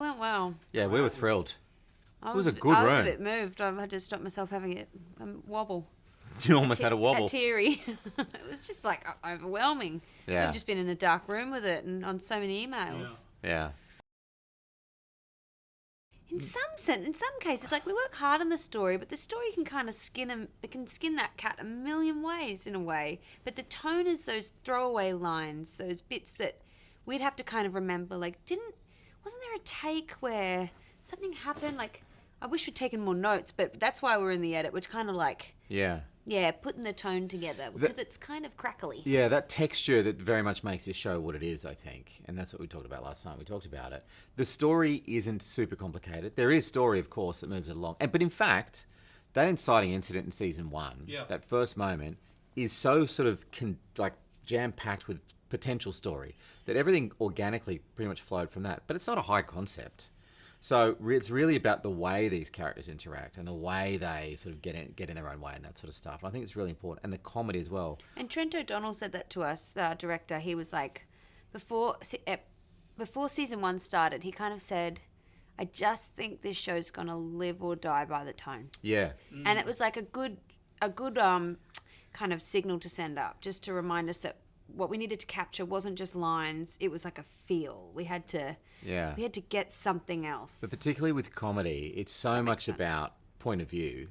Went well. Yeah, we were thrilled. I It was a good I was a room. bit moved. I had to stop myself having a wobble. You almost had a wobble. A teary. It was just like overwhelming. Yeah. We've just been in a dark room with it and on so many emails. Yeah. In some cases, like we work hard on the story, but the story can kind of skin that cat a million ways in a way. But the tone is those throwaway lines, those bits that we'd have to kind of remember. Like, wasn't there a take where something happened? Like, I wish we'd taken more notes, but that's why we're in the edit. We're kind of like, putting the tone together because it's kind of crackly. Yeah, that texture that very much makes this show what it is, I think. And that's what we talked about last time. We talked about it. The story isn't super complicated. There is story, of course, that moves it along. But in fact, that inciting incident in season 1, that first moment, is so sort of jam-packed with potential story that everything organically pretty much flowed from that. But it's not a high concept. So it's really about the way these characters interact and the way they sort of get in their own way and that sort of stuff. And I think it's really important. And the comedy as well. And Trent O'Donnell said that to us, the director. He was like, before season 1 started, he kind of said, I just think this show's going to live or die by the tone. Yeah. And it was like a good kind of signal to send up, just to remind us that what we needed to capture wasn't just lines, it was like a feel. We had to get something else. But particularly with comedy, it's so much about point of view,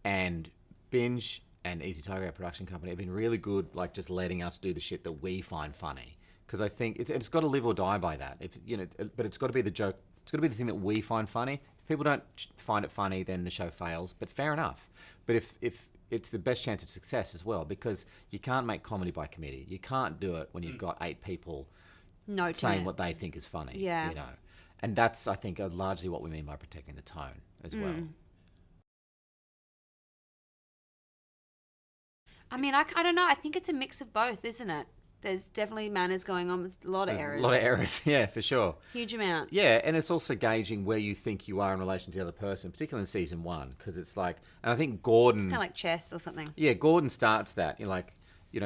and Binge and Easy Tiger, our production company, have been really good, like just letting us do the shit that we find funny. Because I think it's got to live or die by that. But it's got to be the joke. It's got to be the thing that we find funny. If people don't find it funny, then the show fails. But fair enough. But if it's the best chance of success as well, because you can't make comedy by committee. You can't do it when you've got 8 people saying what they think is funny. Yeah. You know, and that's, I think, largely what we mean by protecting the tone as well. I mean, I don't know. I think it's a mix of both, isn't it? There's definitely manners going on. There's a lot of errors. A lot of errors, yeah, for sure. Huge amount. Yeah, and it's also gauging where you think you are in relation to the other person, particularly in season 1, because it's like, and I think Gordon... It's kind of like chess or something. Yeah, Gordon starts that. You're like,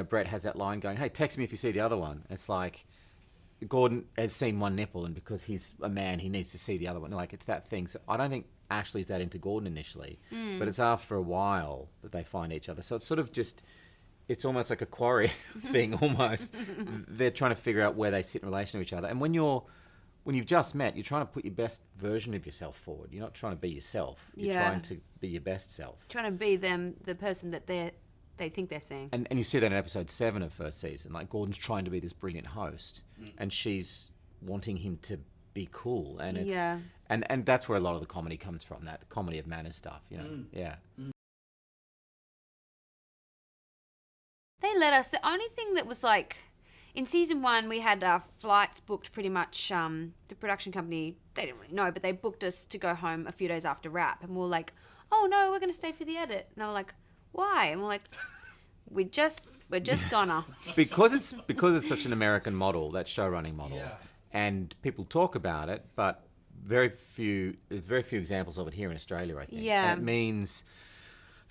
Brett has that line going, hey, text me if you see the other one. It's like, Gordon has seen one nipple, and because he's a man, he needs to see the other one. Like, it's that thing. So I don't think Ashley's that into Gordon initially, but it's after a while that they find each other. So it's sort of just... It's almost like a quarry thing, almost. They're trying to figure out where they sit in relation to each other. And when you've just met, you're trying to put your best version of yourself forward. You're not trying to be yourself. You're trying to be your best self. Trying to be them, the person that they think they're seeing. And you see that in episode 7 of first season. Like, Gordon's trying to be this brilliant host, and she's wanting him to be cool. And it's and that's where a lot of the comedy comes from. That comedy of manners stuff. Yeah. They let us. The only thing that was like, in season 1, we had our flights booked pretty much. The production company, they didn't really know, but they booked us to go home a few days after wrap. And we were like, oh no, we're going to stay for the edit. And they were like, why? And we're like, we're just gonna. because it's such an American model, that show running model. Yeah. And people talk about it, but there's very few examples of it here in Australia, I think. Yeah. And it means...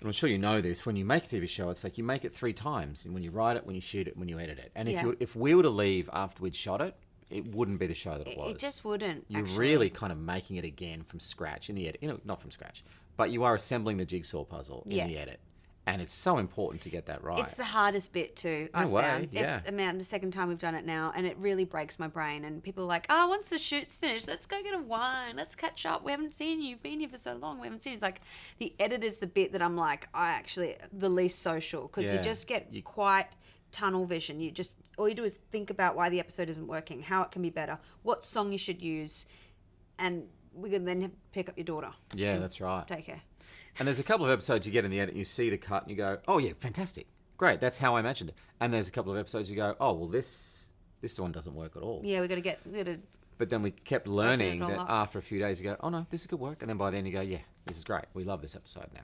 And I'm sure you know this, when you make a TV show, it's like you make it 3 times. And when you write it, when you shoot it, when you edit it. And if we were to leave after we'd shot it, it wouldn't be the show that it was. It just wouldn't, You're really kind of making it again from scratch in the edit. Not from scratch, but you are assembling the jigsaw puzzle in the edit. And it's so important to get that right. It's the hardest bit too, I found. It's the second time we've done it now, and it really breaks my brain. And people are like, oh, once the shoot's finished, let's go get a wine. Let's catch up. We haven't seen you. You've been here for so long. We haven't seen you. It's like the edit is the bit that I'm like, the least social, because you just get quite tunnel vision. All you do is think about why the episode isn't working, how it can be better, what song you should use, and we can then pick up your daughter. Yeah, that's right. Take her. And there's a couple of episodes you get in the edit and you see the cut and you go, oh yeah, fantastic. Great, that's how I imagined it. And there's a couple of episodes you go, oh, well, this one doesn't work at all. Yeah, we got to... But then we kept learning that after a few days you go, oh no, this could work. And then by then you go, yeah, this is great. We love this episode now.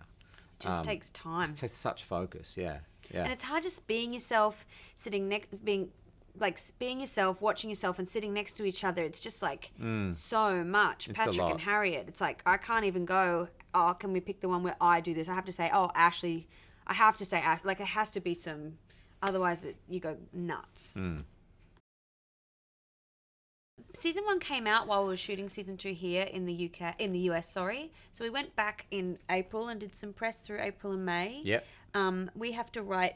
It just takes time. It takes such focus, yeah. And it's hard just being yourself, being yourself, watching yourself and sitting next to each other. It's just like so much. It's Patrick and Harriet. It's like, I can't even go, oh, can we pick the one where I do this? I have to say, oh, Ashley. I have to say, like, it has to be some, otherwise you go nuts. season 1 came out while we were shooting season 2 here in the US. Sorry, so we went back in April and did some press through April and May. Yep. We have to write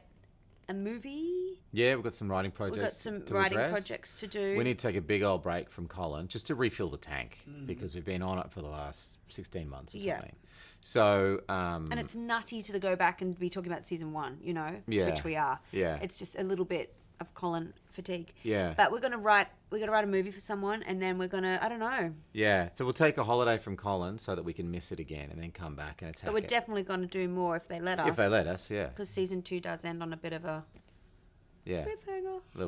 a movie. Yeah, we've got some writing projects. To do. We need to take a big old break from Colin just to refill the tank because we've been on it for the last 16 months or something. So, and it's nutty to go back and be talking about season 1, which we are. Yeah. It's just a little bit of Colin fatigue. Yeah. But we're gonna write a movie for someone, and then we're gonna, I don't know. Yeah. So we'll take a holiday from Colin so that we can miss it again, and then come back and attack. But we're definitely gonna do more if they let us. If they let us, yeah. Because season 2 does end on a bit of a cliffhanger.